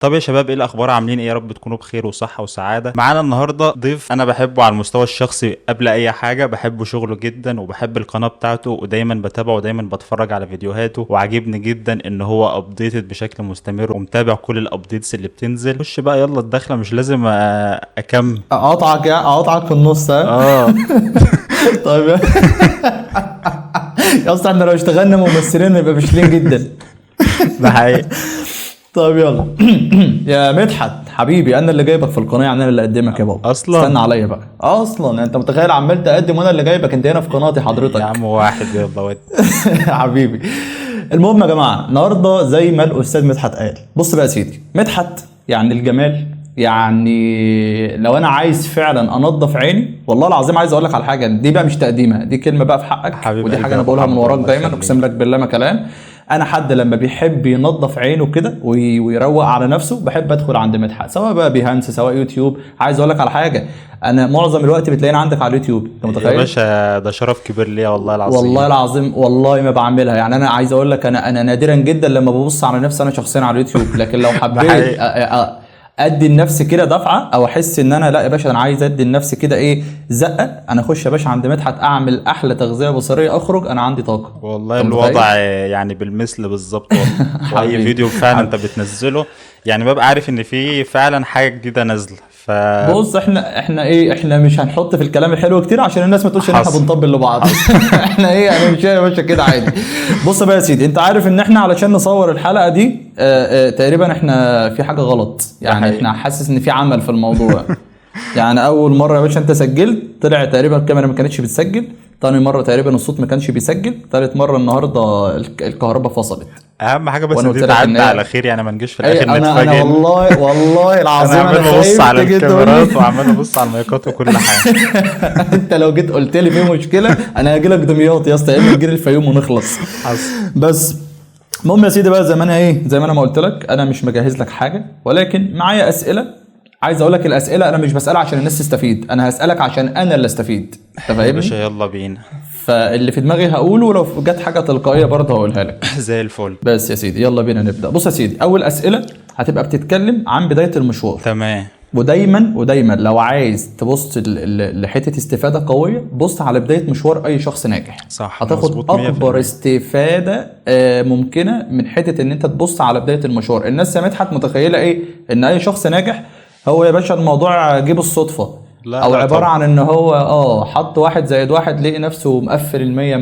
طب يا شباب، ايه الاخبار؟ عاملين ايه؟ يا رب تكونوا بخير وصحه وسعاده. معانا النهارده ضيف انا بحبه على المستوى الشخصي قبل اي حاجه، بحبه شغله جدا وبحب القناه بتاعته ودايما بتابعه ودايما بتفرج على فيديوهاته، وعاجبني جدا ان هو ابديتد بشكل مستمر ومتابع كل الابديتس اللي بتنزل. خش بقى يلا الدخله، مش لازم اكمل. اقاطعك في النص ها. اه. طيب يا اسطى احنا لو اشتغلنا ممثلين نبقى فاشلين جدا. ده حقيقي. طيب يلا. يا مدحت حبيبي، انا اللي جايبك في القناه، يعني انا اللي اقدمك يا بابا. اصلا استنى عليا بقى. اصلا انت متخيل عمال تقدم وانا اللي جايبك؟ انت هنا في قناتي يا حضرتك. عم واحد يلا ود. حبيبي. المهم يا جماعه، النهارده زي ما الاستاذ مدحت قال، بص بقى يا سيدي، مدحت يعني الجمال. يعني لو انا عايز فعلا انضف عيني، والله العظيم عايز اقول لك على حاجه، دي بقى مش تقديمه، دي كلمه بقى في حقك، حبيب ودي قلبي حاجه يا انا ابو بقولها من حمد، وراك الله دايما، اقسم يخليك. لك بالله ما كلام. انا حد لما بيحب ينظف عينه كده ويروق على نفسه، بحب ادخل عند مدحت، سواء بقى بيهانس سواء يوتيوب. عايز اقول لك على حاجه، انا معظم الوقت بتلاقيني عندك على اليوتيوب، انت يا متخيل؟ باشا ده شرف كبير ليا والله والله العظيم. العظيم والله ما بعملها، يعني انا عايز اقول لك، انا نادرا جدا لما ببص على نفسي انا شخصيا على اليوتيوب، لكن لو ده حبيت حقيقي. ادي لنفسي كده دفعه، او احس ان انا لا يا باشا انا عايز ادي لنفسي كده ايه زقه، انا اخش يا باشا عند مدحت اعمل احلى تغذيه بصريه، اخرج انا عندي طاقه. والله انت متخيل؟ الوضع يعني بالمثل بالظبط والله. واي حبيبي. فيديو فعلا انت حبيبي. بتنزله يعني ببقى عارف ان في فعلا حاجة جديدة نازلة. بص احنا ايه، احنا مش هنحط في الكلام الحلو كتير عشان الناس ما تقولش ان احنا حصل. بنطبل لبعض. حصل. احنا ايه يعني، مش يا باشا كده عادي. بص بقى يا سيدي، انت عارف ان احنا علشان نصور الحلقه دي تقريبا احنا في حاجه غلط، ده يعني حقيقي. احنا حاسس ان في عمل في الموضوع. يعني اول مره يا باشا انت سجلت، طلع تقريبا الكاميرا ما كانتش بتسجل. تاني مره تقريبا الصوت ما كانش بيسجل. تالت مره النهارده الكهرباء فصلت. اهم حاجة بس وانا دي قلت لك ان تعدي على هي خير، يعني ما نجيش في اي، الاخر انا نتفاجئ والله انا العظيم انا عمال ببص خايف على تيجي تقول لي. الكاميرات وعمال ابص على المايكات وكل حاجة. انت لو جيت قلت لي في مشكله انا هاجي لك دمياط يا اسطى، يا اما تجيلي الفيوم ونخلص. حصل. بس المهم يا سيدي بقى، زي ما انا ما قلت لك، انا مش مجهز لك حاجه، ولكن معايا اسئله. عايز اقول لك الاسئله انا مش بسالها عشان الناس تستفيد، انا هسالك عشان انا اللي استفيد. انت يا باشا فاهمني؟ يلا بينا. فاللي في دماغي هقوله، ولو جت حاجه تلقائيه برضه هقولها لك. زي الفل. بس يا سيدي يلا بينا نبدا. بص يا سيدي، اول اسئله هتبقى بتتكلم عن بدايه المشوار. تمام. ودايما لو عايز تبص لحته استفاده قويه، بص على بدايه مشوار اي شخص ناجح. صح هتاخد مظبوط اكبر 100%. استفاده ممكنه من حته ان انت تبص على بدايه المشوار. الناس يا مدحت متخيله ايه، ان اي شخص ناجح هو يا باشا الموضوع جه بالصدفه، لا او لا عباره طبعا. عن ان هو حط واحد زائد واحد لقي نفسه مقفل المية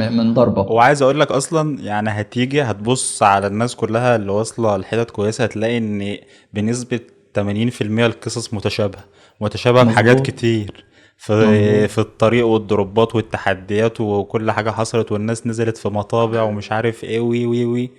من ضربه. وعايز اقول لك اصلا يعني هتيجي هتبص على الناس كلها اللي واصله لحتت كويسه، هتلاقي ان بنسبه 80% القصص متشابهه بحاجات مظبوط. كتير مظبوط. في الطريق والضربات والتحديات وكل حاجه حصلت والناس نزلت في مطابع ومش عارف ايه وي وي وي.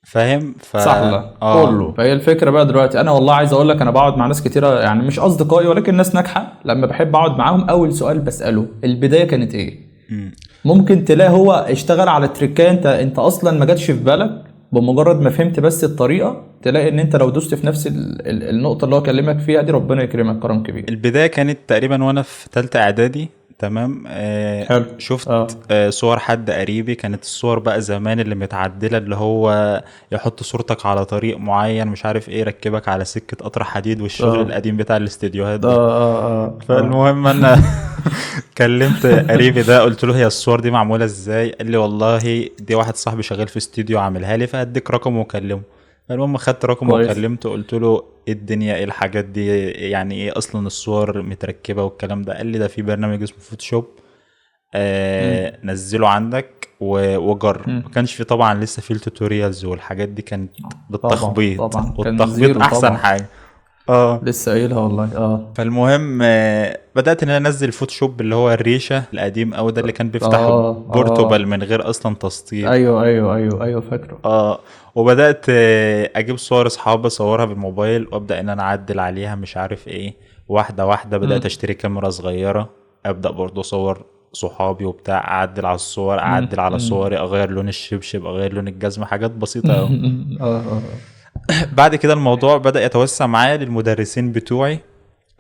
فاهم سهله اه. كله. فهي الفكره بقى دلوقتي، انا والله عايز اقول لك، انا بقعد مع ناس كتيره، يعني مش اصدقائي ولكن ناس ناجحه، لما بحب اقعد معاهم اول سؤال بساله البدايه كانت ايه. مم. ممكن تلاقي هو اشتغل على تريكايه انت اصلا ما جاتش في بالك، بمجرد ما فهمت بس الطريقه، تلاقي ان انت لو دوست في نفس النقطه اللي هو كلمك فيها دي، ربنا يكرمك كرم كبير. البداية كانت تقريبا وانا في تالتة اعدادي. تمام حلو. شفت اه. صور حد قريبي، كانت الصور بقى زمان اللي متعدلة، اللي هو يحط صورتك على طريق معين مش عارف ايه، يركبك على سكة قطر حديد والشغل اه. القديم بتاع الاستديوهات اه. ده. اه. فالمهم انا كلمت قريبي ده، قلت له هي الصور دي معمولة ازاي؟ قال لي والله دي واحد صاحبي شغال في استوديو عاملها لي، فهديك رقمه وكلمه. المهم خدت رقمه كويس. وكلمته، قلت له ايه الدنيا، ايه الحاجات دي، يعني ايه اصلا الصور متركبة والكلام ده؟ قال لي ده في برنامج اسمه فوتوشوب نزله عندك وجرب. ما مم. كانش في طبعا لسه في التوتوريالز والحاجات دي، كانت طبعا بالتخبيط طبعا كان والتخبيط زيرو احسن طبعا. حاجة. اه. لسه قايلها والله. اه. فالمهم بدأت ان انا انزل فوتوشوب اللي هو الريشة القديم اوي ده، اللي كان بيفتح اه. بورتوبال اه. من غير اصلا تسطيب. ايوه ايوه ايوه ايوه فاكره. اه. وبدأت اجيب صور اصحابي اصورها بالموبايل وابدأ ان انا اعدل عليها مش عارف ايه. واحدة واحدة بدأت امم. اشتري كاميرا صغيرة، ابدأ برضو اصور صحابي وبتاع، اعدل على الصور، اعدل على امم. صوري، اغير لون الشبشب، اغير لون الجزمة، حاجات بسيطة اوي. اه. اه. بعد كده الموضوع بدأ يتوسع معايا للمدرسين بتوعي،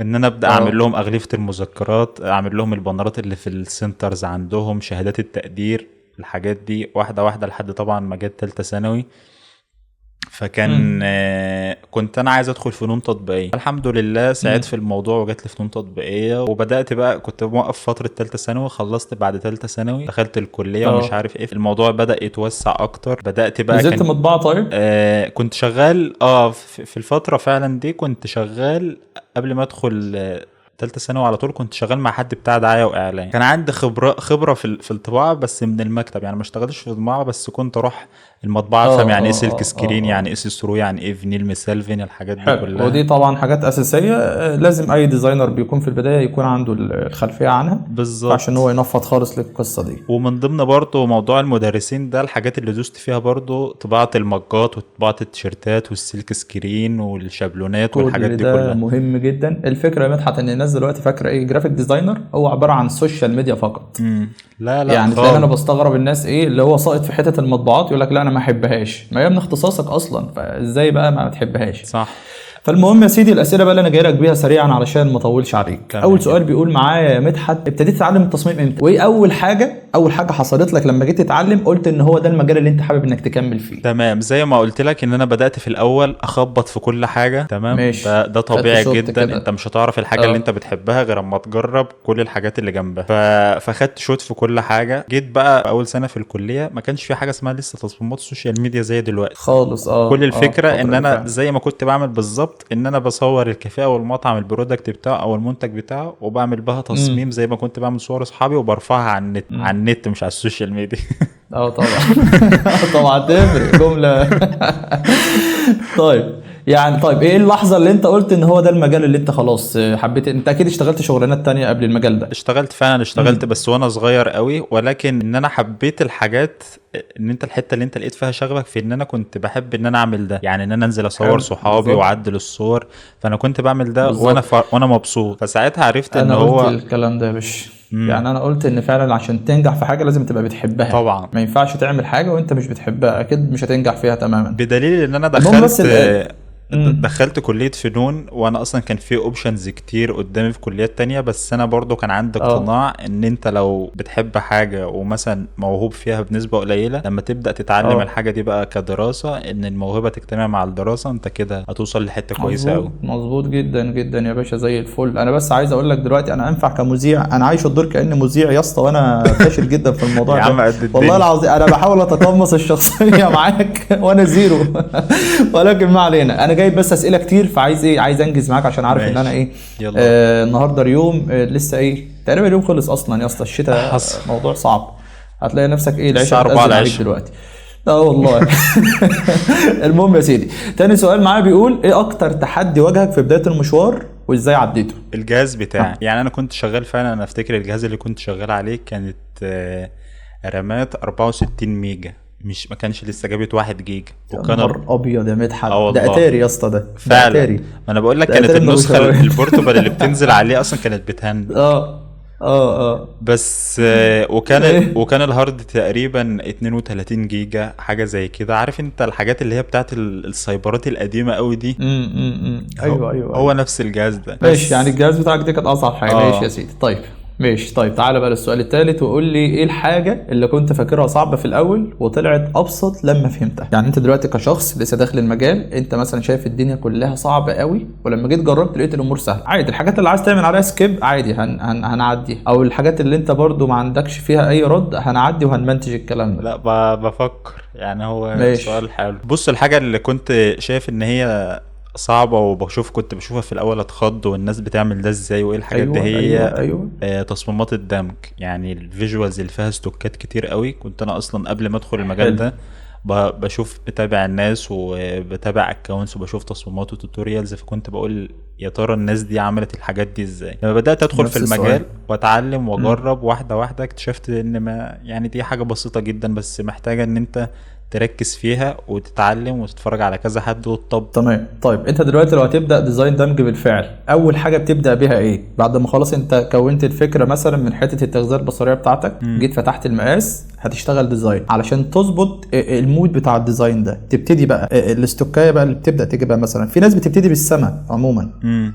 ان انا ابدا اعمل اه. لهم اغلفه المذكرات، اعمل لهم البنرات اللي في السنترز عندهم، شهادات التقدير، الحاجات دي واحده واحده لحد طبعا ما جت تالتة ثانوي. فكان كنت انا عايز ادخل فنون تطبيقيه. الحمد لله ساعدت في الموضوع وجات لي فنون تطبيقيه، وبدات بقى كنت موقف فتره ثالثه ثانوي، خلصت بعد ثالثه ثانوي دخلت الكليه ومش عارف ايه، الموضوع بدا يتوسع اكتر. بدات بقى نزلت مطبعه طيب؟ كنت شغال في الفتره فعلا دي، كنت شغال قبل ما ادخل تالتة ثانوي على طول. كنت شغال مع حد بتاع دعايه واعلان، كان عندي خبره في الطباعه بس من المكتب، يعني ما اشتغلتش في الطباعه بس كنت اروح المطبعه افهم يعني ايه سلك سكرين، يعني ايه سيسرو، يعني ايه فينيل مسلفين، الحاجات دي كلها. ودي طبعا حاجات اساسيه لازم اي ديزاينر بيكون في البدايه يكون عنده الخلفيه عنها بالظبط، عشان هو ينفض خالص للقصه دي. ومن ضمن برضه موضوع المدرسين ده، الحاجات اللي دوست فيها برضه طباعه المجات وطباعه التيشيرتات والسلك سكرين والشابلونات والحاجات دي ده كلها. مهم جدا. الفكره يا مدحت ان الناس دلوقتي فاكره ايه جرافيك ديزاينر هو عباره عن سوشيال ميديا فقط. لا لا يعني تلاقي انا بستغرب الناس ايه اللي هو ساقط في حته المطبوعات يقول لك لا انا ما احبهاش، ما هي من اختصاصك اصلا، فازاي بقى ما تحبهاش؟ صح. فالمهم يا سيدي الاسئله بقى اللي انا جاي لك بيها سريعا علشان ما اطولش عليك. اول سؤال بيقول معايا يا مدحت، ابتديت تتعلم التصميم امتى؟ وايه اول حاجه حصلت لك لما جيت تتعلم قلت ان هو ده المجال اللي انت حابب انك تكمل فيه؟ تمام، زي ما قلت لك ان انا بدات في الاول اخبط في كل حاجه. تمام، ماشي. ده طبيعي جدا كده. انت مش هتعرف الحاجه اللي انت بتحبها غير اما تجرب كل الحاجات اللي جنبها. فخدت شوت في كل حاجه. جيت بقى اول سنه في الكليه ما كانش في حاجه اسمها لسه تصميمات السوشيال ميديا زي دلوقتي خالص. كل الفكره ان انا زي ما كنت بعمل بالظبط، ان انا بصور الكافيه او المطعم البرودكت بتاعه او المنتج بتاعه وبعمل بها تصميم زي ما كنت بعمل صور اصحابي وبرفعها على النت. على النت مش على السوشيال ميديا. طبعا. طبعا تفرق جمله. طيب ايه اللحظه اللي انت قلت ان هو ده المجال اللي انت خلاص حبيت؟ انت اكيد اشتغلت شغلانات تانية قبل المجال ده. اشتغلت بس وانا صغير قوي، ولكن ان انا حبيت الحاجات، ان انت الحته اللي انت لقيت فيها شغفك في ان انا كنت بحب ان انا اعمل ده، يعني ان انا انزل اصور صحابي واعدل الصور. فانا كنت بعمل ده وانا مبسوط. فساعتها عرفت ان هو انا قلت الكلام ده يا باشا. يعني انا قلت ان فعلا عشان تنجح في حاجه لازم تبقى بتحبها. طبعا ما ينفعش تعمل حاجه وانت مش بتحبها، اكيد مش هتنجح فيها تماما. بدليل ان انا دخلت كلية فنون، وانا اصلا كان في اوبشنز كتير قدامي في كليات تانية، بس انا برضو كان عندي اقتناع ان انت لو بتحب حاجة ومثلا موهوب فيها بنسبة قليلة، لما تبدأ تتعلم الحاجة دي بقى كدراسة، ان الموهبة تجتمع مع الدراسة، انت كده هتوصل لحتة كويسة قوي. مظبوط جدا جدا يا باشا، زي الفل. انا بس عايز اقول لك دلوقتي انا انفع كمذيع، انا عايش الدور كأني مذيع يا اسطى، وانا فاشل جدا في الموضوع يا ده. عم قد والله العظيم انا بحاول اتقمص الشخصية معاك وانا زيرو. ولكن ما علينا، انا جايب بس اسئلة كتير، فعايز عايز انجز معاك عشان عارف ان انا النهارده اليوم لسه تقريبا اليوم خلص اصلا يا اسطى. الشتاء موضوع صعب، هتلاقي نفسك العشاء هتأذن عليك دلوقتي. لا والله. المهم يا سيدي، تاني سؤال معايا بيقول ايه اكتر تحدي واجهك في بداية المشوار وازاي عديته؟ الجهاز بتاعي. يعني انا كنت شغال فعلا، انا افتكر الجهاز اللي كنت شغال عليه كانت رامات 64 ميجا، ما كانش لسه جابت 1 جيجا. وكان ابيض يا مدحت، ده اتاري يا اسطى، ده فعلا. ما انا بقول لك كانت النسخه البورتبل اللي بتنزل عليه اصلا كانت بتهنج. بس وكان الهارد تقريبا 32 جيجا حاجه زي كده. عارف انت الحاجات اللي هي بتاعت السايبرات القديمه قوي دي. ايوه هو نفس الجهاز ده. ماشي، يعني الجهاز بتاعك ده كانت اصعب حاجه. ماشي يا سيدي. طيب تعالى بقى للسؤال الثالث، وقول لي ايه الحاجه اللي كنت فاكرها صعبه في الاول وطلعت ابسط لما فهمتها؟ يعني انت دلوقتي كشخص لسه داخل المجال، انت مثلا شايف الدنيا كلها صعبه قوي، ولما جيت جربت لقيت الامور سهله عادي. الحاجات اللي عايز تعمل عليها سكيب عادي هنعدي، او الحاجات اللي انت برضو ما عندكش فيها اي رد هنعدي وهنمنتج الكلام ده. لا بفكر، يعني هو سؤال حلو. بص، الحاجه اللي كنت شايف ان هي صعبة كنت بشوفها في الأول اتخض، والناس بتعمل ده ازاي وايه الحاجات دي. هي تصميمات الدمج، يعني الفيجوالز اللي فيها ستوكات كتير قوي. كنت أنا أصلا قبل ما أدخل المجال ده بتابع الناس وبتابع اكونتس وبشوف تصميمات وتوتوريالز، فكنت بقول يا ترى الناس دي عملت الحاجات دي ازاي. لما بدأت أدخل في المجال واتعلم واجرب واحدة واحدة، اكتشفت ان يعني دي حاجة بسيطة جدا، بس محتاجة ان انت تركز فيها وتتعلم وتتفرج على كذا حد وتطبق. تمام. طيب انت دلوقتي لو هتبدا ديزاين دمج بالفعل، اول حاجه بتبدا بيها ايه بعد ما خلاص انت كونت الفكره مثلا من حته التغذيه البصريه بتاعتك؟ جيت فتحت المقاس، هتشتغل ديزاين علشان تظبط المود بتاع الديزاين ده. تبتدي بقى الاستوكايه بقى اللي بتبدا تجيبها. مثلا في ناس بتبتدي بالسما عموما،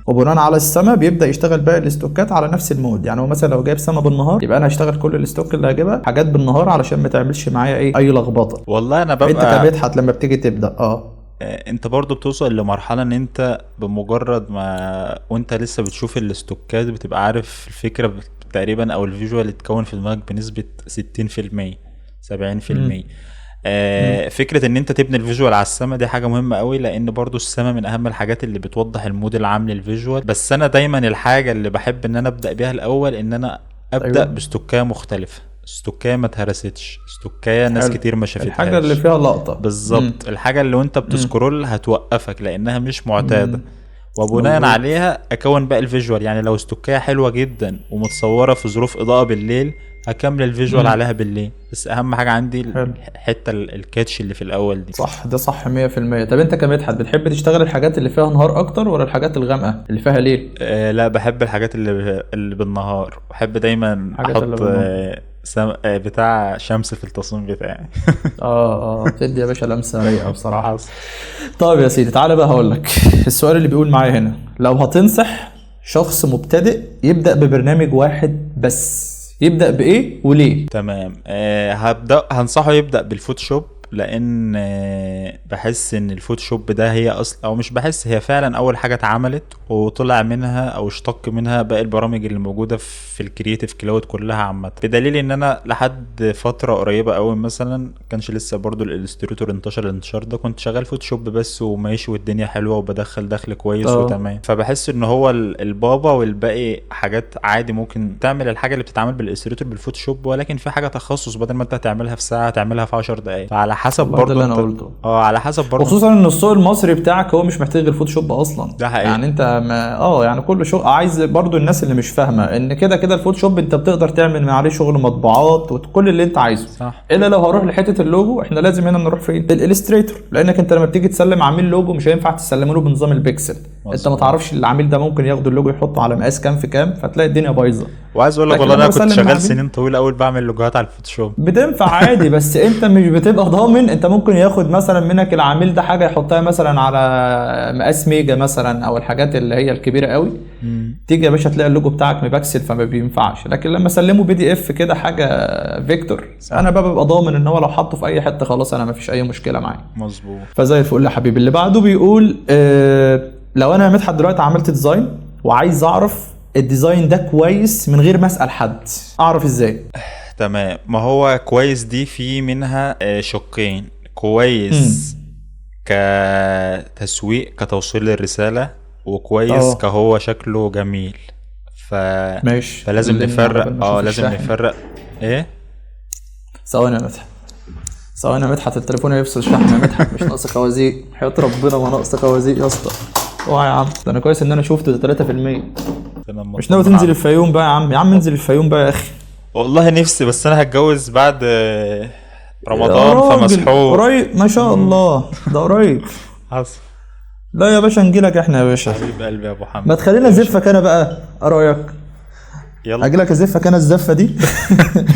وبناء على السما بيبدا يشتغل بقى الاستوكات على نفس المود. يعني هو مثلا لو جايب سما بالنهار، يبقى انا هشتغل كل الاستوك اللي هجيبها حاجات بالنهار علشان ما تعملش معايا اي لخبطه. والله انا ببقى انت كمدحت لما بتيجي تبدا انت برضو بتوصل لمرحلة ان انت بمجرد ما وانت لسه بتشوف الاستوكات بتبقى عارف الفكرة تقريبا او الفيجوال اتكون في دماغك بنسبة 60% 70%. امم. امم. فكرة ان انت تبني الفيجوال على السما دي حاجة مهمة قوي، لان برضو السما من اهم الحاجات اللي بتوضح المود العام للفيجوال. بس انا دايما الحاجة اللي بحب ان انا ابدأ بيها الاول ان انا ابدأ ايوه. باستوكاية مختلفة، استوكاية ما اتهرستش، استوكاية ناس حلو. كتير ما الحاجه اللي شافتهاش. فيها لقطه. بالظبط، الحاجة اللي وانت امم. بتسكرول هتوقفك لانها مش معتادة، امم. وبناء مظبوط. عليها اكون بقى الفيجوال. يعني لو استوكية حلوة جدا ومتصورة في ظروف اضاءة بالليل هكمل الفيجوال امم. عليها بالليل. بس اهم حاجة عندي حلو. الحتة الكاتش اللي في الاول دي. صح، ده صح 100%. طب انت كمدحت بتحب تشتغل الحاجات اللي فيها نهار اكتر ولا الحاجات الغامقه اللي فيها ليل؟ لا، بحب الحاجات اللي بالنهار. بحب دايما الحاجات اللي احط بالنهار. بتاع شمس في التصميم بتاعي. اه بتدي يا باشا لمسه رايقه بصراحه. حصل. طيب يا سيدي تعالى بقى هقول لك السؤال اللي بيقول معايا هنا: لو هتنصح شخص مبتدئ يبدأ ببرنامج واحد بس، يبدأ بإيه وليه؟ تمام. هنصحه يبدأ بالفوتوشوب، لان بحس ان الفوتوشوب ده هي اصل، او مش بحس، هي فعلا اول حاجة اتعملت وطلع منها او اشتق منها باقي البرامج اللي موجودة في الكرييتيف كلاود كلها عامة. بدليل ان انا لحد فترة قريبة قوي مثلا كانش لسه برضو الالستريتور انتشر الانتشار ده، كنت شغال فوتوشوب بس وماشي والدنيا حلوة وبدخل دخل كويس اه. وتمام. فبحس ان هو البابا والباقي حاجات عادي ممكن تعمل الحاجة اللي بتتعمل بالالستريتور بالفوتوشوب، ولكن في حاجة تخصص بدل ما انت تعملها في ساعة تعملها في 10 دقايق. فعلى حسب والله ده برضو اللي انا انت. قلته. على حسب برضو. وخصوصا ان السوق المصري بتاعك هو مش محتاج الفوتوشوب اصلا. ده حقيقي. يعني انت ما يعني كل شغل عايز برضو الناس اللي مش فاهمه ان كده كده الفوتوشوب انت بتقدر تعمل من عليه شغل مطبوعات وكل اللي انت عايزه. صح. الا لو هروح لحته اللوجو، احنا لازم هنا نروح فين؟ الالستريتور. لانك انت لما بتيجي تسلم عميل لوجو مش هينفع تسلمه له بنظام البيكسل. انت ما مظبوط. تعرفش العميل ده ممكن ياخد اللوجو يحطه على مقاس كام في كام، فتلاقي الدنيا بايظه. وعايز اقول لك لكن والله لما انا كنت بسلم شغال العميل سنين طويله قوي بعمل لوجوهات على الفوتوشوب. بتنفع عادي، بس انت مش بتبقى ضامن. انت ممكن ياخد مثلا منك العميل ده حاجه يحطها مثلا على مقاس ميجا مثلا او الحاجات اللي هي الكبيره قوي، تيجي يا باشا تلاقي اللوجو بتاعك مبكسل فما بينفعش. لكن لما سلمه بي دي اف كده حاجه فيكتور، انا بقى ببقى ضامن ان هو لو حطه في اي حته خلاص انا مفيش اي مشكله معاه. مظبوط. فزي الفل يا حبيبي. اللي بعده بيقول لو انا مدحت دلوقتي عملت ديزاين وعايز اعرف الديزاين ده كويس من غير ما اسال حد، اعرف ازاي؟ تمام. ما هو كويس دي في منها شقين: كويس كتسويق كتوصيل للرسالة، وكويس اه كهو شكله جميل. ف... ماشي. فلازم كلمني على بال نفرق. ما اشوف لازم الشاحن. نفرق. ايه. ثواني يا مدحت، ثواني يا مدحت، التليفون هيفصل شحن يا مدحت. مش ناقص خوازيق، حياة ربنا ما ناقص خوازيق يا اسطى. اوعى يا عم، ده انا كويس ان انا شفته ده 3%. مش ناوي تنزل الفيوم بقى يا عم؟ يا عم انزل الفيوم بقى يا اخي. والله نفسي، بس انا هتجوز بعد يا رمضان راجل فمسحوق. قريب ما شاء الله، ده قريب. حصل. لا يا باشا نجيلك احنا يا باشا. حبيب قلبي يا ابو حمد. ما تخلينا زفك انا بقى، ايه رايك؟ يلا. اجيلك ازفك انا الزفه دي.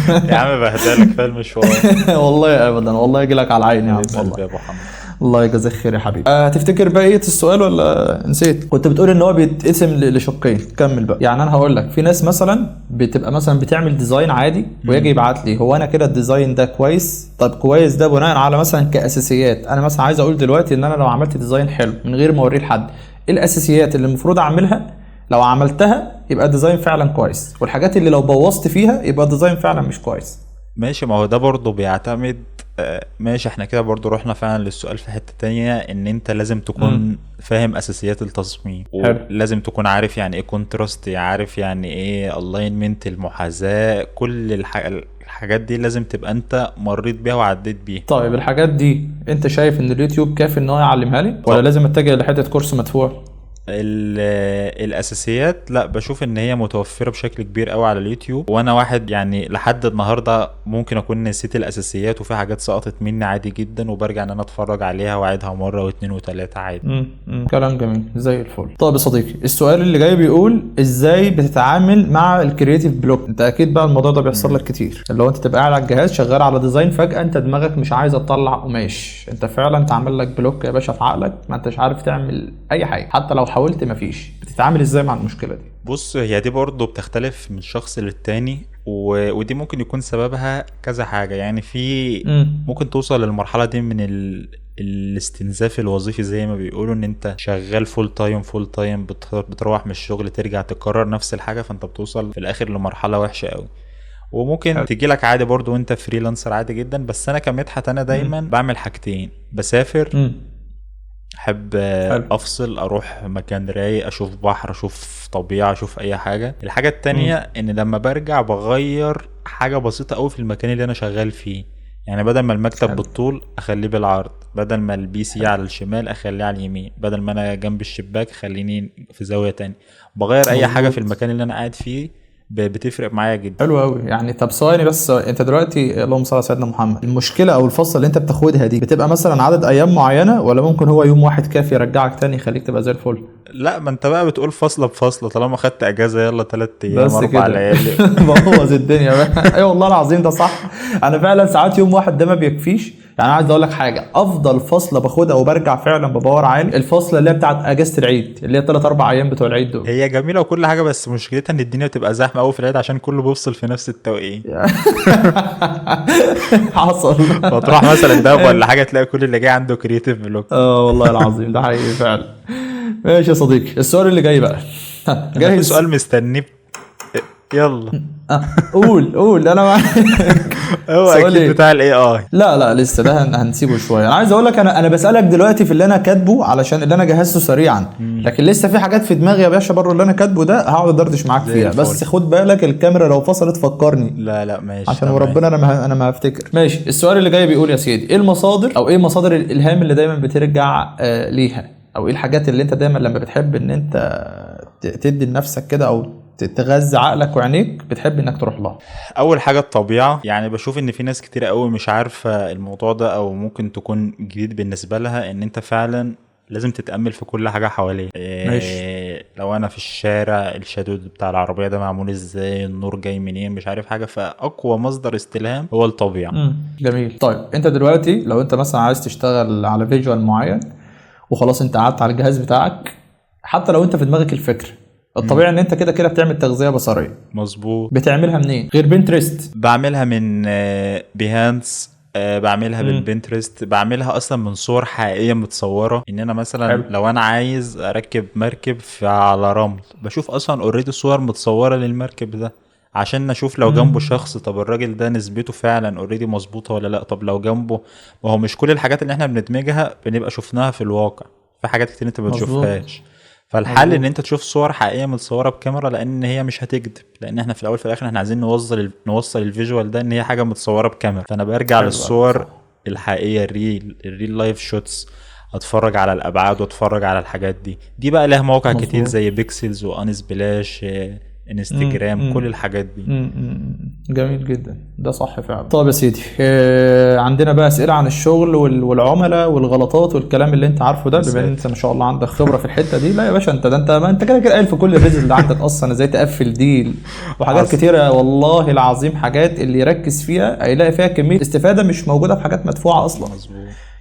يا عم بهدلك في المشوار. والله ابدا، والله اجيلك على عيني يا عم حبيب قلبي يا والله. ابو حمد. الله يجازيك خير يا حبيبي. هتفتكر بقية السؤال ولا نسيت؟ كنت بتقول ان هو بيتقسم لشقين. كمل بقى. يعني انا هقول لك في ناس مثلا بتبقى مثلا بتعمل ديزاين عادي ويجي يبعت لي هو انا كده الديزاين ده كويس. طب كويس ده بناء على مثلا كاساسيات. انا مثلا عايز اقول دلوقتي ان انا لو عملت ديزاين حلو من غير ما اوريه لحد، ايه الاساسيات اللي المفروض اعملها؟ لو عملتها يبقى الديزاين فعلا كويس، والحاجات اللي لو بوظت فيها يبقى الديزاين فعلا مش كويس. ماشي. ما هو ده برضه بيعتمد. ماشي، احنا كده برضه رحنا فعلا للسؤال في حتة تانية، ان انت لازم تكون فاهم اساسيات التصميم، حلو. ولازم تكون عارف يعني ايه كونتراست، عارف يعني ايه الاينمنت، المحاذاة، كل الحاجات دي لازم تبقى انت مريت بيها وعديت بيها. طيب الحاجات دي انت شايف ان اليوتيوب كافي ان هو يعلمها لي ولا لازم اتجه لحته كورس مدفوع؟ الاساسيات لا، بشوف ان هي متوفره بشكل كبير قوي على اليوتيوب، وانا واحد يعني لحد النهارده ممكن اكون نسيت الاساسيات وفي حاجات سقطت مني عادي جدا، وبرجع ان انا اتفرج عليها واعيدها مره واثنين وثلاثه عادي. كلام جميل زي الفل. طيب يا صديقي السؤال اللي جاي بيقول ازاي بتتعامل مع الكرييتيف بلوك؟ انت اكيد بقى الموضوع ده بيحصل لك كتير، اللي هو انت تبقى قاعد على الجهاز شغال على ديزاين، فجاه انت دماغك مش عايزه تطلع قماش، انت فعلا تعمل لك بلوك يا باشا في عقلك، ما انتش عارف تعمل اي حاجه، حتى لو حاولت مفيش. بتتعامل ازاي مع المشكله دي؟ بص، هي دي برضه بتختلف من شخص للتاني، ودي ممكن يكون سببها كذا حاجة. يعني في ممكن توصل للمرحلة دي من الاستنزاف الوظيفي زي ما بيقولوا، ان انت شغال فول تايم بتروح من الشغل ترجع تكرر نفس الحاجة، فانت بتوصل في الاخر لمرحلة وحشة قوي. وممكن تجي لك عادي برضو وانت فريلانسر عادي جدا. بس انا كمدحت انا دايما بعمل حاجتين: بسافر، احب افصل، اروح مكان رايق، اشوف بحر، اشوف طبيعة، اشوف اي حاجة. الحاجة التانية ان لما برجع بغير حاجة بسيطة قوي في المكان اللي انا شغال فيه. يعني بدل ما المكتب بالطول اخليه بالعرض، بدل ما البي سي على الشمال اخليه على اليمين، بدل ما انا جنب الشباك خليني في زاوية تانية. بغير اي حاجة في المكان اللي انا قاعد فيه بتفرق معايا جدا. حلو قوي. يعني طب ثواني بس، انت دلوقتي اللهم صل على سيدنا محمد، المشكله او الفصل اللي انت بتاخدها دي بتبقى مثلا عدد ايام معينه، ولا ممكن هو يوم واحد كافي يرجعك تاني يخليك تبقى زي الفل؟ لا، ما انت بقى بتقول فاصله بفاصله، طالما خدت اجازه يلا 3 ايام بس 4 كده ليالي. بوظ الدنيا بقى. اي والله العظيم ده صح. انا فعلا ساعات يوم واحد ده ما بيكفيش. يعني عايز اقول لك حاجه، افضل فصله باخدها وبرجع فعلا بباور عالي الفصله اللي هي بتاعت اجازه العيد، اللي هي 3 4 ايام بتوع العيد دول. هي جميله وكل حاجه، بس مشكلتها ان الدنيا بتبقى زحمه قوي في العيد عشان كله بيفصل في نفس التوقيت. حصل. فتروح مثلا ده ولا حاجه تلاقي كل اللي جاي عنده كرييتيف بلوك. والله العظيم ده حقيقي فعلا. ماشي يا صديقي، السؤال اللي جاي بقى. في جاهز؟ سؤال مستنيه. يلا قول انا معاك. هو سؤال اكيد إيه؟ بتاع الاي اي. لا لسه ده هنسيبه شويه. انا عايز اقول لك، انا بسالك دلوقتي في اللي انا كاتبه علشان اللي انا جهزته سريعا، لكن لسه في حاجات في دماغي يا باشا بره اللي انا كاتبه ده هقعد ادردش معاك زي فيها. الفل. بس خد بالك الكاميرا لو فصلت فكرني، لا ماشي عشان تمام. وربنا انا ما هفتكر. ماشي، السؤال اللي جاي بيقول يا سيدي، ايه المصادر او ايه مصادر الالهام اللي دايما بترجع ليها، او ايه الحاجات اللي انت دايما لما بتحب ان انت تدي لنفسك كده او تغذي عقلك وعينيك بتحب انك تروح لها؟ اول حاجه الطبيعه. يعني بشوف ان في ناس كتير قوي مش عارفه الموضوع ده، او ممكن تكون جديد بالنسبه لها، ان انت فعلا لازم تتامل في كل حاجه حواليك. ماشي. لو انا في الشارع الشادو بتاع العربيه ده معمول ازاي، النور جاي منين، مش عارف حاجه. فاقوى مصدر استلهام هو الطبيعه. جميل. طيب انت دلوقتي لو انت مثلا عايز تشتغل على فيجوال معين وخلاص انت قعدت على الجهاز بتاعك، حتى لو انت في دماغك الفكره، الطبيعي ان انت كده كده بتعمل تغذيه بصريه. مظبوط. بتعملها منين غير بنترست؟ بعملها من بيهانس. بعملها بالبنترست. بعملها اصلا من صور حقيقيه متصوره. ان انا مثلا حلو. لو انا عايز اركب مركب على رمل، بشوف اصلا اوريدي صور متصوره للمركب ده عشان نشوف لو جنبه شخص، طب الراجل ده نسبته فعلا اوريدي مظبوطه ولا لا. طب لو جنبه، ما هو مش كل الحاجات اللي احنا بندمجها بنبقى شفناها في الواقع، في حاجات كتير انت ما بتشوفهاش. فالحل ان انت تشوف صور حقيقيه متصوره بكاميرا، لان هي مش هتكذب، لان احنا في الاول في الاخر احنا عايزين نوصل الفيجوال ده ان هي حاجه متصوره بكاميرا. فانا برجع للصور الحقيقيه، الريل لايف شوتس، اتفرج على الابعاد واتفرج على الحاجات دي بقى لها مواقع كتير زي بيكسلز وانس بلاش، انستجرام، كل الحاجات دي. جميل جدا، ده صح فعلا. طب يا سيدي، عندنا بقى اسئله عن الشغل والعملاء والغلطات والكلام اللي انت عارفه ده، بما ان انت ما شاء الله عندك خبره في الحته دي. لا يا باشا، ما انت كده كده قايل في كل الريزلز اللي عندك اصلا ازاي تقفل ديل وحاجات كتيره. والله العظيم حاجات اللي يركز فيها هيلاقي فيها كميه استفاده مش موجوده في حاجات مدفوعه اصلا. مظبوط.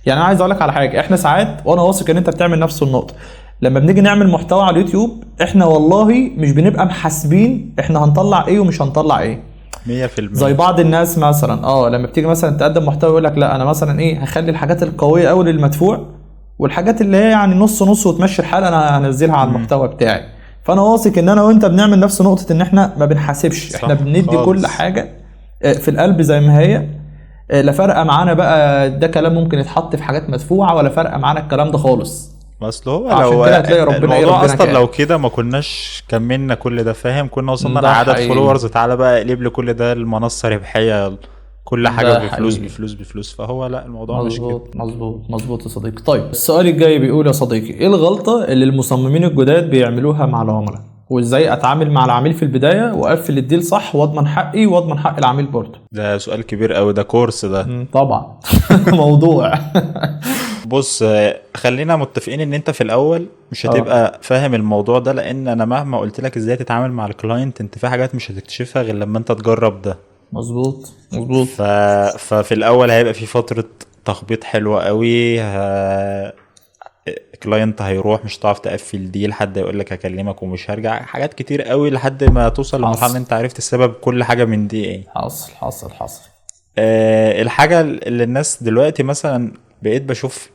يعني انا عايز اقول لك على حاجه، احنا ساعات، وانا واثق ان انت بتعمل نفس النقطه، لما بنيجي نعمل محتوى على اليوتيوب احنا والله مش بنبقى محاسبين احنا هنطلع ايه ومش هنطلع ايه 100%. زي بعض الناس مثلا لما بتيجي مثلا تقدم محتوى يقول لك لا انا مثلا هخلي الحاجات القويه قوي للمدفوع، والحاجات اللي هي يعني نص نص وتمشي الحال انا هنزلها على المحتوى بتاعي. فانا واثق ان انا وانت بنعمل نفس نقطه، ان احنا ما بنحاسبش، احنا بندي خالص. كل حاجه في القلب زي ما هي. لا فرقه معانا بقى ده كلام ممكن يتحط في حاجات مدفوعه، ولا فرقه معانا الكلام ده خالص. اصل هو لو الموضوع اصلا لو كده ما كناش كملنا كل ده، فاهم؟ كنا وصلنا لعدد فولورز، تعالى بقى قلب لي كل ده المنصه ربحيه، كل حاجه بفلوس بفلوس بفلوس. فهو لا، الموضوع مش كده. مظبوط يا صديقي. طيب السؤال الجاي بيقول يا صديقي، ايه الغلطه اللي المصممين الجداد بيعملوها مع العملاء، وازاي اتعامل مع العميل في البدايه واقفل الديل صح واضمن حقي واضمن حق العميل برضه؟ ده سؤال كبير قوي، ده كورس ده. طبعا. موضوع. بص، خلينا متفقين ان انت في الاول مش هتبقى فاهم الموضوع ده، لان انا مهما قلت لك ازاي تتعامل مع الكلاينت انت في حاجات مش هتكتشفها غير لما انت تجرب ده. مظبوط. ففي الاول هيبقى في فترة تخبيط حلوة قوي، كلاينت هيروح مش هتعرف تقفل ديل، حد يقول لك هكلمك ومش هرجع، حاجات كتير قوي لحد ما توصل لمرحله ان انت عرفت السبب كل حاجه من دي ايه. حصل. الحاجه اللي الناس دلوقتي مثلا بقيت بشوف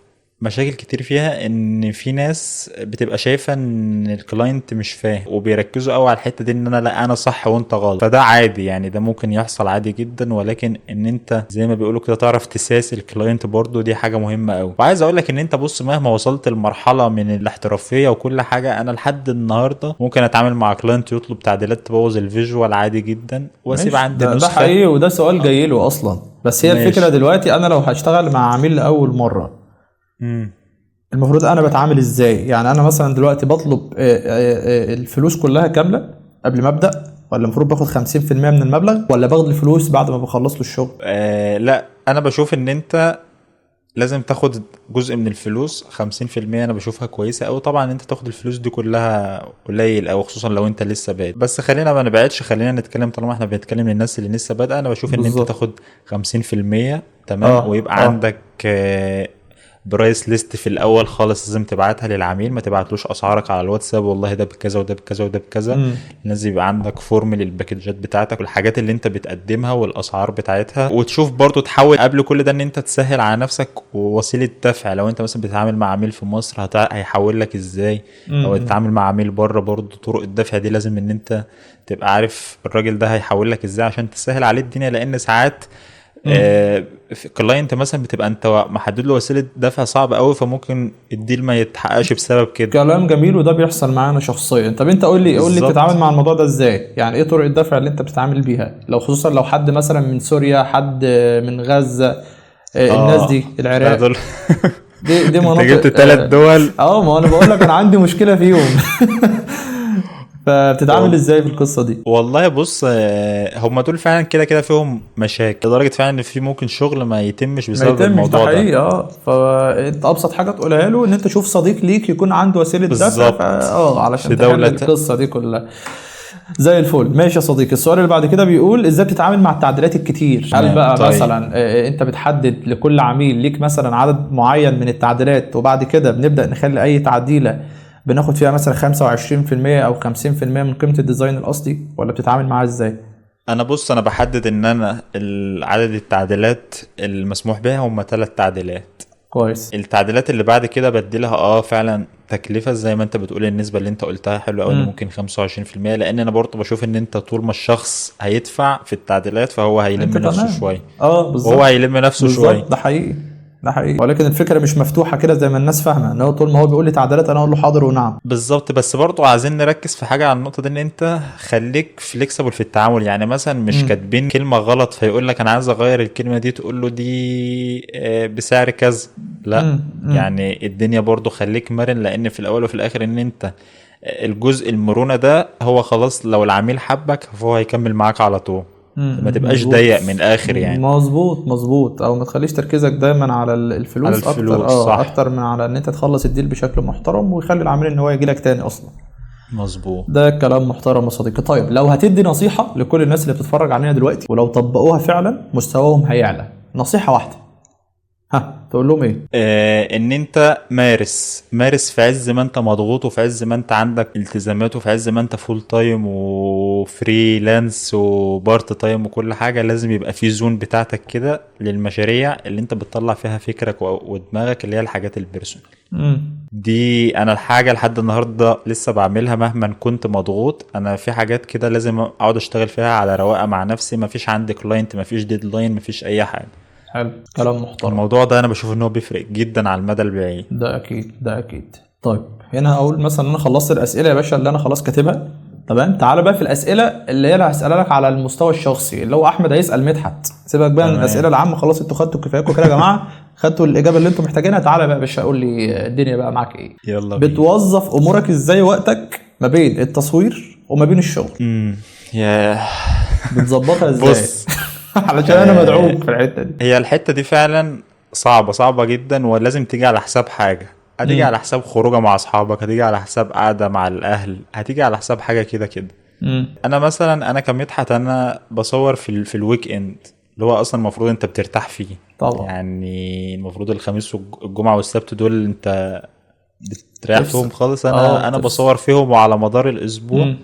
مشاكل كتير فيها ان في ناس بتبقى شايفه ان الكلاينت مش فاهم، وبيركزوا قوي على الحته دي ان انا لا انا صح وانت غلط. فده عادي يعني، ده ممكن يحصل عادي جدا، ولكن ان انت زي ما بيقولوا كده تعرف تساس الكلاينت برضو، دي حاجه مهمه قوي. وعايز اقول لك ان انت بص، مهما وصلت لمرحله من الاحترافيه وكل حاجه، انا لحد النهارده ممكن اتعامل مع كلاينت يطلب تعديلات تبوظ الفيجوال عادي جدا، واسيب ماشي، عندي ده نسخه. حقيقي، وده سؤال جاي له اصلا. بس هي الفكره ماشي. دلوقتي، انا لو هشتغل مع عميل لاول مره، امم المفروض انا بتعامل ازاي؟ يعني انا مثلا دلوقتي بطلب الفلوس كلها كامله قبل ما ابدا، ولا المفروض باخد 50% من المبلغ، ولا باخد الفلوس بعد ما بخلص له الشغل؟ لا، انا بشوف ان انت لازم تاخد جزء من الفلوس. 50% انا بشوفها كويسة اوي. طبعا انت تاخد الفلوس دي كلها قليل اوي، خصوصا لو انت لسه بادئ. بس خلينا ما نبعدش، خلينا نتكلم طالما احنا بنتكلم للناس اللي لسه بادئه. انا بشوف ان انت بالظبط. تاخد 50%، تمام، اه ويبقى اه. عندك برايس ليست في الاول خالص، لازم تبعتها للعميل. ما تبعتلوش اسعارك على الواتساب والله ده بكذا وده بكذا وده بكذا. امم. لازم يبقى عندك فورم للباكجات بتاعتك والحاجات اللي انت بتقدمها والاسعار بتاعتها. وتشوف برضو، تحاول قبل كل ده ان انت تسهل على نفسك وسيله دفع. لو انت مثلا بتتعامل مع عميل في مصر هيحول لك ازاي. لو تتعامل مع عميل بره برضو، طرق الدفع دي لازم ان انت تبقى عارف الراجل ده هيحول لك ازاي عشان تسهل عليه الدنيا. لان ساعات كلاينت مثلا بتبقى انت محدد له وسيله دفع صعبه قوي، فممكن الديل ما يتحققش بسبب كده. كلام جميل، وده بيحصل معانا شخصيا. طب انت قول لي بتتعامل بالظبط. مع الموضوع ده ازاي؟ يعني ايه طرق الدفع اللي انت بتتعامل بيها، لو خصوصا لو حد مثلا من سوريا، حد من غزة، الناس اه، دي، لا العراق، دول دي انت جبت مناطق. 3 دول. ما انا بقول لك انا عندي مشكلة فيهم. فبتتعامل وال... ازاي في القصة دي؟ والله بص، هم دول فعلا كده كده فيهم مشاكل، لدرجه فعلا ان في ممكن شغل ما يتمش ما بسبب يتمش، ده الموضوع ده. حقيقي. فانت ابسط حاجة تقولها له ان انت شوف صديق ليك يكون عنده وسيلة دفع، بالظبط. في علشان تحل دوله القصة دي كلها. زي الفل. ماشي يا صديقي، السؤال اللي بعد كده بيقول ازاي بتتعامل مع التعديلات الكتير؟ هل تمام بقى طيب. مثلا انت بتحدد لكل عميل ليك مثلا عدد معين من التعديلات، وبعد كده بنبدأ نخلي اي تعديلة بناخد فيها مثلا 25% او 50% من قيمة الديزاين الاصلي، ولا بتتعامل معاه ازاي؟ انا بص، انا بحدد ان انا عدد التعديلات المسموح بها هم 3 تعديلات. كويس. التعديلات اللي بعد كده بديلها فعلا تكلفة زي ما انت بتقول. النسبة اللي انت قلتها حلوة قوي، ان امم. ممكن 25%. لان انا برضه بشوف ان انت طول ما الشخص هيدفع في التعديلات فهو انت هيلم نفسه تمام. شوية. وهو بالظبط. هيلم نفسه شوية. بالظبط، ده حقيقي. ده حقيقي، ولكن الفكرة مش مفتوحة كده زي ما الناس فاهمة، ان هو طول ما هو بيقول لي تعديلات انا اقول له حاضر ونعم. بالظبط. بس برضه عايزين نركز في حاجة على النقطة دي، ان انت خليك فليكسبل في التعامل. يعني مثلا مش امم. كاتبين كلمة غلط فيقول لك انا عايز اغير الكلمة دي، تقول له دي بسعر كذا. لا، امم. يعني الدنيا برضه خليك مرن. لان في الاول وفي الاخر ان انت الجزء المرونة ده هو خلاص، لو العميل حبك فهو هيكمل معاك على طول. فما تبقاش مظبوط. ضيق من الاخر يعني. مظبوط، او ما تخليش تركيزك دايما على على الفلوس اكتر، الفلوس صح. اكتر من على ان انت تخلص الديل بشكل محترم ويخلي العميل ان هو يجي لك تاني اصلا. مظبوط. ده كلام محترم يا صديقي. طيب لو هتدي نصيحة لكل الناس اللي بتتفرج علينا دلوقتي، ولو طبقوها فعلا مستواهم هيعلى، نصيحة واحدة، تقول لهم ايه؟ ان انت مارس في عز ما انت مضغوط، وفي عز ما انت عندك التزامات، وفي عز ما انت فول تايم وفريلانس وبارت تايم وكل حاجة. لازم يبقى في زون بتاعتك كده للمشاريع اللي انت بتطلع فيها فكرك ودماغك، اللي هي الحاجات البيرسونال. دي انا الحاجة لحد النهاردة لسه بعملها مهما كنت مضغوط. انا في حاجات كده لازم اقعد اشتغل فيها على رواقة مع نفسي. مفيش عندي كلاينت، مفيش ديدلاين، مفيش اي حاجة. حلو، كلام محترم. الموضوع ده انا بشوف ان هو بيفرق جدا على المدى البعيد. ده اكيد، ده اكيد. طيب هنا اقول مثلا انا خلصت الاسئله يا باشا اللي انا خلاص كاتبها. تمام، تعالى بقى في الاسئله اللي هي اللي هسالها لك على المستوى الشخصي، اللي هو احمد هيسال مدحت. سيبك بقى من تمام. الاسئله العامه، خلاص انتوا خدتوا كفاياكم كده يا جماعه، خدتوا الاجابه اللي انتوا محتاجينها. تعالى بقى يا باشا قول لي الدنيا بقى معاك ايه. يلا بينا. بتوظف امورك ازاي وقتك ما بين التصوير وما بين الشغل؟ يا بتظبطها ازاي؟ بص، علشان انا مدعوك في الحته دي. هي الحتة دي فعلا صعبة جدا، ولازم تيجي على حساب حاجة. هتيجي امم. على حساب خروجه مع اصحابك، هتيجي على حساب قعدة مع الاهل، هتيجي على حساب حاجة كده كده. انا مثلا انا كمدحت انا بصور في الويك اند، اللي هو اصلا المفروض انت بترتاح فيه. طبعا. يعني المفروض الخميس والجمعة والسبت دول انت بتريح فيهم تفصل. خالص. انا بتفصل. بصور فيهم، وعلى مدار الاسبوع امم.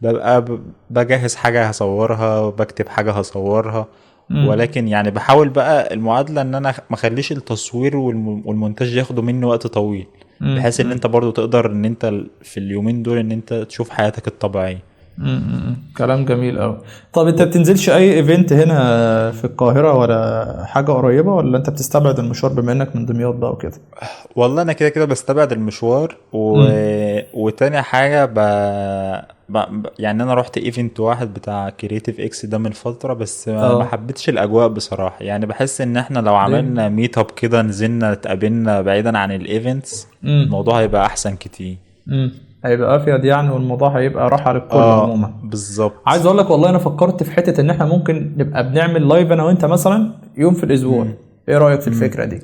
ببقى بجهز حاجة هصورها، بكتب حاجة هصورها، ولكن يعني بحاول بقى المعادله ان انا ما اخليش التصوير والمونتاج ياخدوا مني وقت طويل، بحيث ان انت برضو تقدر ان انت في اليومين دول ان انت تشوف حياتك الطبيعيه. كلام جميل قوي. طب انت بتنزلش اي ايفنت هنا في القاهرة ولا حاجة قريبة، ولا انت بتستبعد المشوار بما انك من دمياط بقى وكده؟ والله انا كده بستبعد المشوار وتاني حاجه يعني انا رحت ايفنت واحد بتاع كرييتيف اكس ده من فتره، بس ما حبيتش الاجواء بصراحه. يعني بحس ان احنا لو عملنا ميت اب كده نزلنا اتقابلنا بعيدا عن الايفنتس الموضوع هيبقى احسن كتير. هيبقى افيد يعني، والموضوع هيبقى راحه للكل عموما. بالظبط. عايز اقول لك والله انا فكرت في حته ان احنا ممكن نبقى بنعمل لايف انا وانت مثلا يوم في الاسبوع. ايه رايك في الفكره دي؟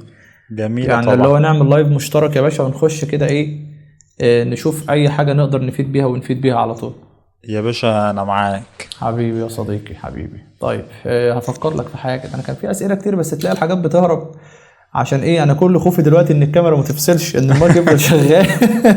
جميله يعني طبعا. اللي هو نعمل لايف مشترك يا باشا ونخش كده ايه نشوف اي حاجه نقدر نفيد بيها ونفيد بيها على طول. يا باشا انا معاك حبيبي يا صديقي حبيبي. طيب هفكر لك في حاجه. انا كان في اسئله كتير بس تلاقي الحاجات بتهرب. عشان ايه؟ انا كل خوفي دلوقتي ان الكاميرا ما تفصلش، ان المايك يفضل شغال.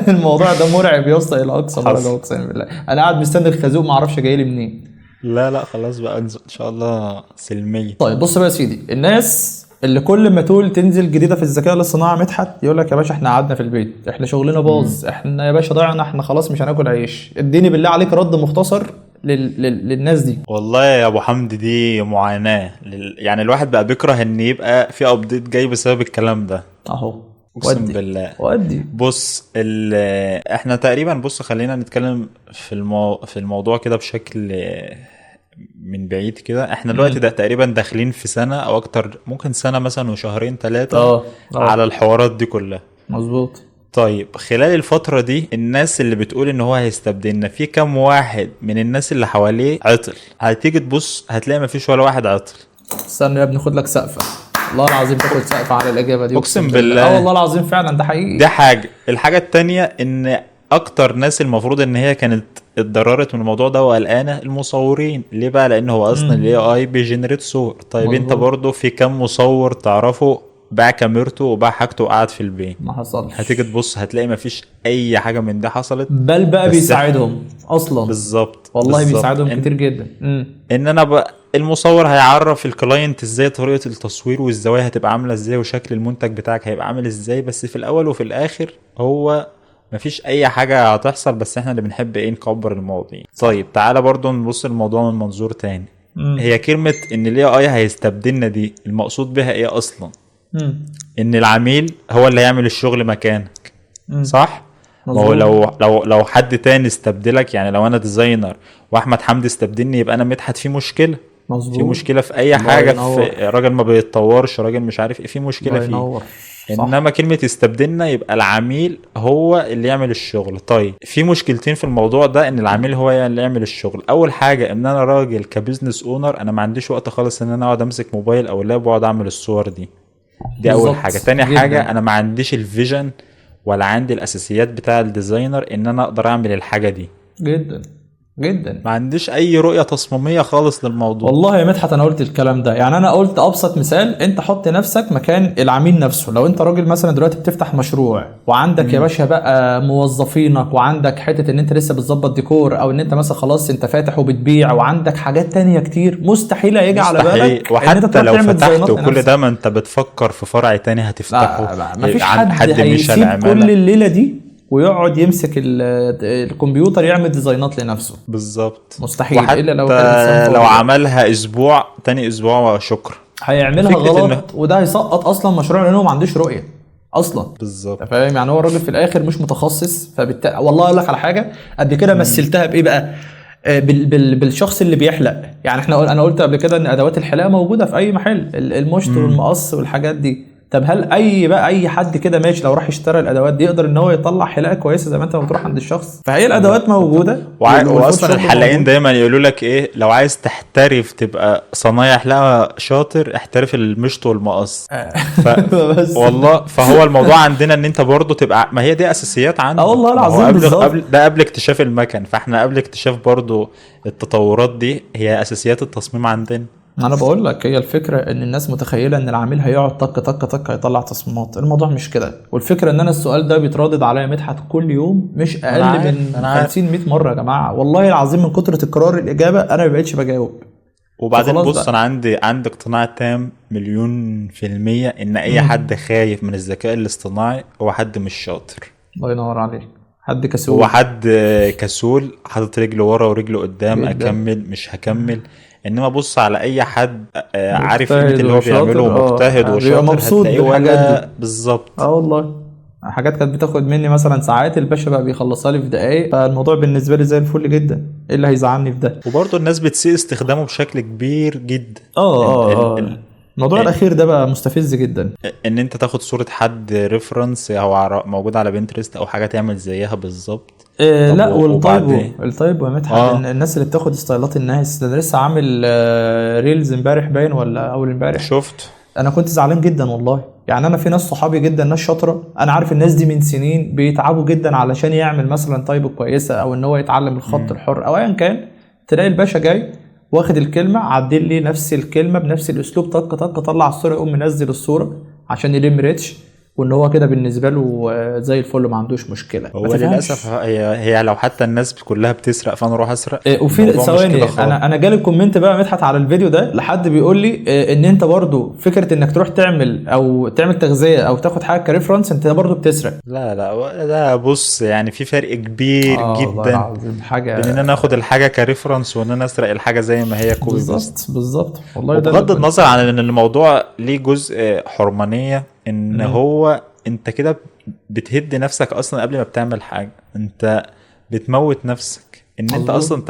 الموضوع ده مرعب يا اسطى الى اقصى درجه، اقسم بالله. انا قاعد مستني الخازوق ما اعرفش جاي لي منين. لا خلاص بقى ان شاء الله سلميه. طيب بص بقى يا سيدي، الناس اللي كل ما تقول تنزل جديده في الذكاء الاصطناعي مدحت يقول لك يا باشا احنا قعدنا في البيت، احنا شغلنا باظ، احنا يا باشا ضيعنا، احنا خلاص مش هناكل عيش. اديني بالله عليك رد مختصر للناس دي. والله يا ابو حمد دي معاناه يعني الواحد بقى بيكره ان يبقى في ابديت جاي بسبب الكلام ده اهو. اقسم بالله. بص احنا تقريبا، بص خلينا نتكلم في الموضوع كده بشكل من بعيد كده. احنا دلوقتي ده تقريبا داخلين في سنه او اكتر، ممكن سنه مثلا وشهرين 3 على الحوارات دي كلها. مظبوط. طيب خلال الفترة دي الناس اللي بتقول ان هو هيستبدلنا، في كم واحد من الناس اللي حواليه عطل؟ هتيجي تبص هتلاقي مفيش ولا واحد عطل. استنى يا ابني خد لك سقفة، والله العظيم تاخد سقفة على الإجابة دي اقسم بالله. والله العظيم فعلا ده حقيقي. ده حاجة. الحاجة التانية ان اكتر ناس المفروض ان هي كانت اتضررت من الموضوع ده وقلقانة المصورين. ليه بقى؟ لان هو اصلا الاي اي بيجنريت صور. طيب مظبوط. انت برضو في كم مصور تعرفه باع كاميرته وباع حاجته وقعد في البيت؟ ما حصلش. هتيجي تبص هتلاقي مفيش اي حاجه من ده حصلت، بل بقى بيساعدهم اصلا. بالظبط والله بيساعدهم كتير جدا. ان انا بقى المصور هيعرف الكلاينت ازاي طريقه التصوير والزوايا هتبقى عامله ازاي وشكل المنتج بتاعك هيبقى عامل ازاي، بس في الاول وفي الاخر هو مفيش اي حاجه هتحصل، بس احنا اللي بنحب ايه نكبر المواضيع. طيب تعالى برضو نبص الموضوع من منظور تاني. هي كلمه ان الاي اي هيستبدلنا دي المقصود بها ايه اصلا؟ ان العميل هو اللي هيعمل الشغل مكانك. صح؟ ما هو لو حد تاني استبدلك، يعني لو انا ديزاينر واحمد حمدي استبدلني يبقى انا مدحت في مشكله. مظبوط. في مشكله في اي حاجه، في راجل ما بيتطورش، راجل مش عارف ايه، في مشكله فيه. انما كلمه يستبدلنا يبقى العميل هو اللي يعمل الشغل. طيب في مشكلتين في الموضوع ده، ان العميل هو اللي يعمل الشغل. اول حاجه ان انا راجل كبزنس اونر انا ما عنديش وقت خالص ان انا اقعد امسك موبايل او لاب واقعد اعمل الصور دي اول حاجه. تاني حاجه انا ما عنديش الفيجن ولا عندي الاساسيات بتاع الديزاينر ان انا اقدر اعمل الحاجه دي. جدا ما عنديش اي رؤيه تصميميه خالص للموضوع. والله يا مدحت انا قلت الكلام ده. يعني انا قلت ابسط مثال، انت حط نفسك مكان العميل نفسه. لو انت راجل مثلا دلوقتي بتفتح مشروع وعندك يا باشا بقى موظفينك وعندك حته ان انت لسه بتظبط ديكور، او ان انت مثلا خلاص انت فاتح وبتبيع وعندك حاجات تانية كتير، مستحيل يجي على بالك. وحتى لو فتحت وكل ده ما انت بتفكر في فرع تاني هتفتحه. ما فيش حد هيسيب كل الليله دي ويقعد يمسك الكمبيوتر يعمل ديزاينات لنفسه. بالظبط. مستحيل. الا لو عملها اسبوع، تاني اسبوع وشكرا هيعملها غلط وده هيسقط اصلا مشروع لانه ما عندوش رؤيه اصلا. بالظبط. فاهم؟ يعني هو الراجل في الاخر مش متخصص. فبالتالي والله اقول لك على حاجه قد كده مثلتها بايه بقى؟ بالشخص اللي بيحلق. يعني انا قلت قبل كده ان ادوات الحلاقه موجوده في اي محل، المشط والمقص والحاجات دي. طب هل اي حد كده ماشي لو راح اشترى الادوات دي يقدر ان هو يطلع حلاقه كويسه زي ما انت بتروح عند الشخص؟ فهي الادوات موجوده. واصلا الحلاقين دايما يقولوا لك ايه، لو عايز تحترف تبقى صنايع حلاقه شاطر احترف المشط والمقص. والله فهو الموضوع عندنا ان انت برضو تبقى، ما هي دي اساسيات عندنا. والله العظيم قبل اكتشاف المكن، فاحنا قبل اكتشاف برضو التطورات دي هي اساسيات التصميم عندنا. انا بقول لك هي الفكره ان الناس متخيله ان العميل هيقعد طق هيطلع تصميمات. الموضوع مش كده. والفكره ان انا السؤال ده بيتردد عليا مدحت كل يوم مش اقل من 50 100 مره يا جماعه. والله العظيم من كتر تكرار الاجابه انا ما بقتش بجاوب. وبعدين فخلاص بص بقى. انا عندي اقتناع تام 1,000,000% ان اي حد خايف من الذكاء الاصطناعي هو حد مش شاطر. الله ينور عليك، حد هو كسول حد كسول، حاطط رجله ورا ورجله قدام، جدا. اكمل مش هكمل. انما بص على اي حد عارف قيمة مجتهد اللي هو بيعمله وشاطر، ومجتهد بيبقى وشاطر، مبسوط هتلاقيه بالحاجات دي. ولا بالظبط. اه والله، حاجات كانت بتاخد مني مثلا ساعات، الباشا بقى بيخلصها لي في دقايق، فالموضوع بالنسبه لي زي الفل جدا. ايه اللي هيزعلني في ده؟ وبرضه الناس بتسيء استخدامه بشكل كبير جدا. اه ال اه ال اه ال الموضوع الاخير ده بقى مستفز جدا. ان انت تاخد صورة حد ريفرنس او موجود على بنترست او حاجة تعمل زيها بالظبط. إيه طب لا، وبعدين الطيب ومدحت، اه الناس اللي بتاخد ستايلات الناس ده. أنا لسه عامل ريلز امبارح باين ولا اول امبارح. شفت. انا كنت زعلان جدا والله. يعني انا في ناس صحابي جدا، ناس شاطره، انا عارف الناس دي من سنين بيتعبوا جدا علشان يعمل مثلا تايب كويسه، او ان هو يتعلم الخط الحر او ايا كان. تلاقي الباشا جاي واخد الكلمه عدل لي نفس الكلمه بنفس الاسلوب، طق طق طلع الصوره، يقوم منزل الصوره عشان يلم ريتش، وان هو كده بالنسبه له زي الفل، ما عندوش مشكله. ما هو للاسف تفهمش. هي لو حتى الناس كلها بتسرق فانا اروح اسرق. وفي الموضوع مش كده ثواني، خالص. انا جالي كومنت بقى مدحت على الفيديو ده، لحد بيقول لي ان انت برضو فكره انك تروح تعمل تغذيه او تاخد حاجه كريفرنس، انت برضو بتسرق. لا ده بص يعني في فرق كبير اه والله جدا العظيم بين حاجه. ان انا اخد الحاجه كريفرنس وان انا اسرق الحاجه زي ما هي كوبي بيست. بالظبط والله، ده اللي وبغض كنت. النظر عن ان الموضوع ليه جزء حرمانيه، ان مم. هو انت كده بتهد نفسك اصلا قبل ما بتعمل حاجه. انت بتموت نفسك ان انت مظبوط. اصلا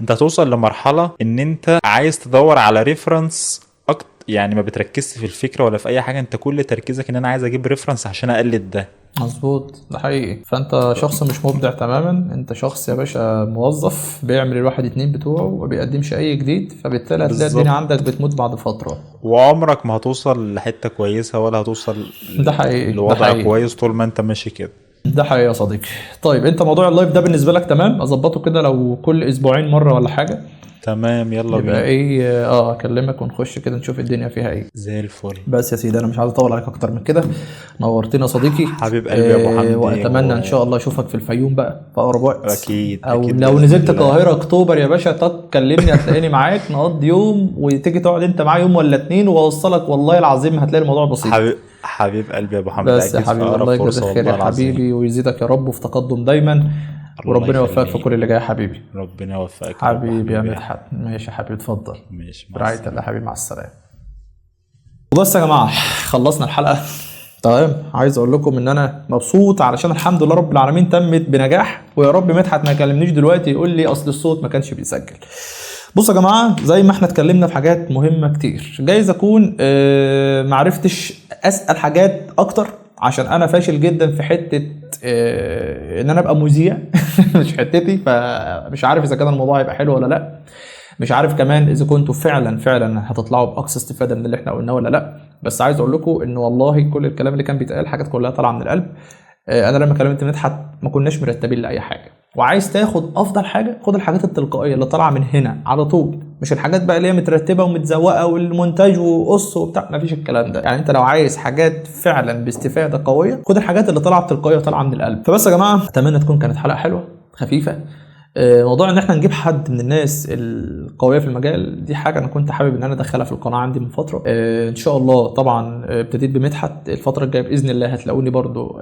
انت هتوصل لمرحله ان انت عايز تدور على ريفرنس اكتر. يعني ما بتركزش في الفكره ولا في اي حاجه، انت كل تركيزك ان انا عايز اجيب ريفرنس عشان اقلد ده. مظبوط، ده حقيقي. فانت شخص مش مبدع تماما، انت شخص يا باشا موظف بيعمل الواحد اتنين بتوعه وما بيقدمش اي جديد، فبالتالي هتلاقي الدنيا بالظبط. عندك بتموت بعد فتره. وعمرك ما هتوصل لحته كويسه ولا هتوصل ده حقيقي، ده لوضع حقيقي، كويس طول ما انت ماشي كده. ده حقيقي يا صديقي. طيب انت موضوع اللايف ده بالنسبه لك تمام؟ اظبطه كده لو كل اسبوعين مره ولا حاجه. تمام يلا يبقى بينا. ايه، اكلمك ونخش كده نشوف الدنيا فيها ايه. زي الفل. بس يا سيدي انا مش عايز اطول عليك اكتر من كده. نورتنا يا صديقي. حبيب قلبي يا ابو حمدي واتمنى ان شاء الله اشوفك في الفيوم بقى في اقرب وقت. اكيد او اكيد لو بإذن نزلت الله. القاهره اكتوبر يا باشا، كلمني هتلاقيني معاك، نقضي يوم وتيجي تقعد انت معايا يوم ولا اتنين واوصلك، والله العظيم هتلاقي الموضوع بسيط. حبيب قلبي يا ابو حمدي، بس يا اكيد في حبيبي، اقرب الله يجزاك فرصه خير يا والله العظيم. حبيبي، ويزيدك يا رب وفي تقدم دايما. الله وربنا يوفقك في يخليك. كل اللي جاي يا حبيبي. ربنا يوفقك يا رب حبيبي يا حبيبي. مدحت، ماشي يا حبيبي، اتفضل. ماشي مع برعاية السلامة. الله يا حبيبي، مع السلامة. وبس يا جماعة، خلصنا الحلقة. تمام، عايز اقول لكم ان انا مبسوط علشان الحمد لله رب العالمين تمت بنجاح، ويا رب مدحت ما يكلمنيش دلوقتي يقول لي اصل الصوت ما كانش بيسجل. بصوا يا جماعه، زي ما احنا اتكلمنا في حاجات مهمه كتير، جايز اكون معرفتش اسال حاجات اكتر عشان انا فاشل جدا في حته ان انا ابقى مذيع. مش حتتي، فمش عارف اذا كان الموضوع هيبقى حلو ولا لا. مش عارف كمان اذا كنتوا فعلا هتطلعوا باقصى استفاده من اللي احنا قلناه ولا لا. بس عايز اقول لكم ان والله كل الكلام اللي كان بيتقال حاجات كلها طالعه من القلب. انا لما كلمت مدحت ما كناش مرتبين لاي حاجه، وعايز تاخد افضل حاجه خد الحاجات التلقائيه اللي طالعه من هنا على طول، مش الحاجات بقى اللي هي مترتبه ومتزوقه والمونتاج وقص وبتاع، مفيش الكلام ده. يعني انت لو عايز حاجات فعلا باستفاده قويه خد الحاجات اللي طالعه تلقائيه وطالعه من القلب. فبس يا جماعه، اتمنى تكون كانت حلقه حلوه خفيفه. موضوع ان احنا نجيب حد من الناس القويه في المجال دي حاجه انا كنت حابب ان انا ادخلها في القناه عندي من فتره. ان شاء الله طبعا ابتديت بمدحت، الفتره الجايه باذن الله هتلاقوني برضو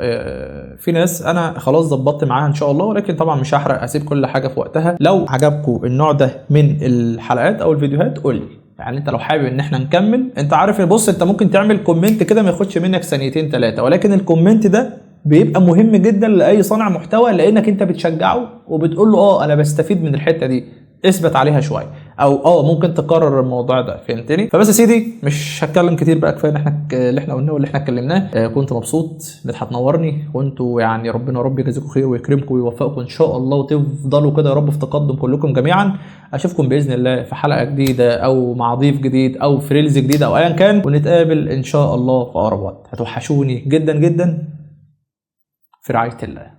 في ناس انا خلاص ظبطت معاها ان شاء الله، ولكن طبعا مش هحرق، اسيب كل حاجه في وقتها. لو عجبكم النوع ده من الحلقات او الفيديوهات قول لي، يعني انت لو حابب ان احنا نكمل، انت عارف بص، انت ممكن تعمل كومنت كده ما ياخدش منك ثانيتين ثلاثه، ولكن الكومنت ده بيبقى مهم جدا لاي صانع محتوى، لانك انت بتشجعه وبتقول له انا بستفيد من الحته دي، اثبت عليها شويه، او ممكن تكرر الموضوع ده. فهمتني؟ فبس يا سيدي مش هتكلم كتير بقى، كفايه ان احنا اللي احنا قلناه واللي احنا اتكلمناه. كنت مبسوط، مدحت نورني، وانتوا يعني ربنا رب يجازيكم خير ويكرمكم ويوفقكم ان شاء الله، وتفضلوا كده يا رب في تقدم كلكم جميعا. اشوفكم باذن الله في حلقه جديده او مع ضيف جديد او في ريلز جديده او ايا كان، ونتقابل ان شاء الله في اقرب وقت. هتوحشوني جدا جدا، في رعاية الله.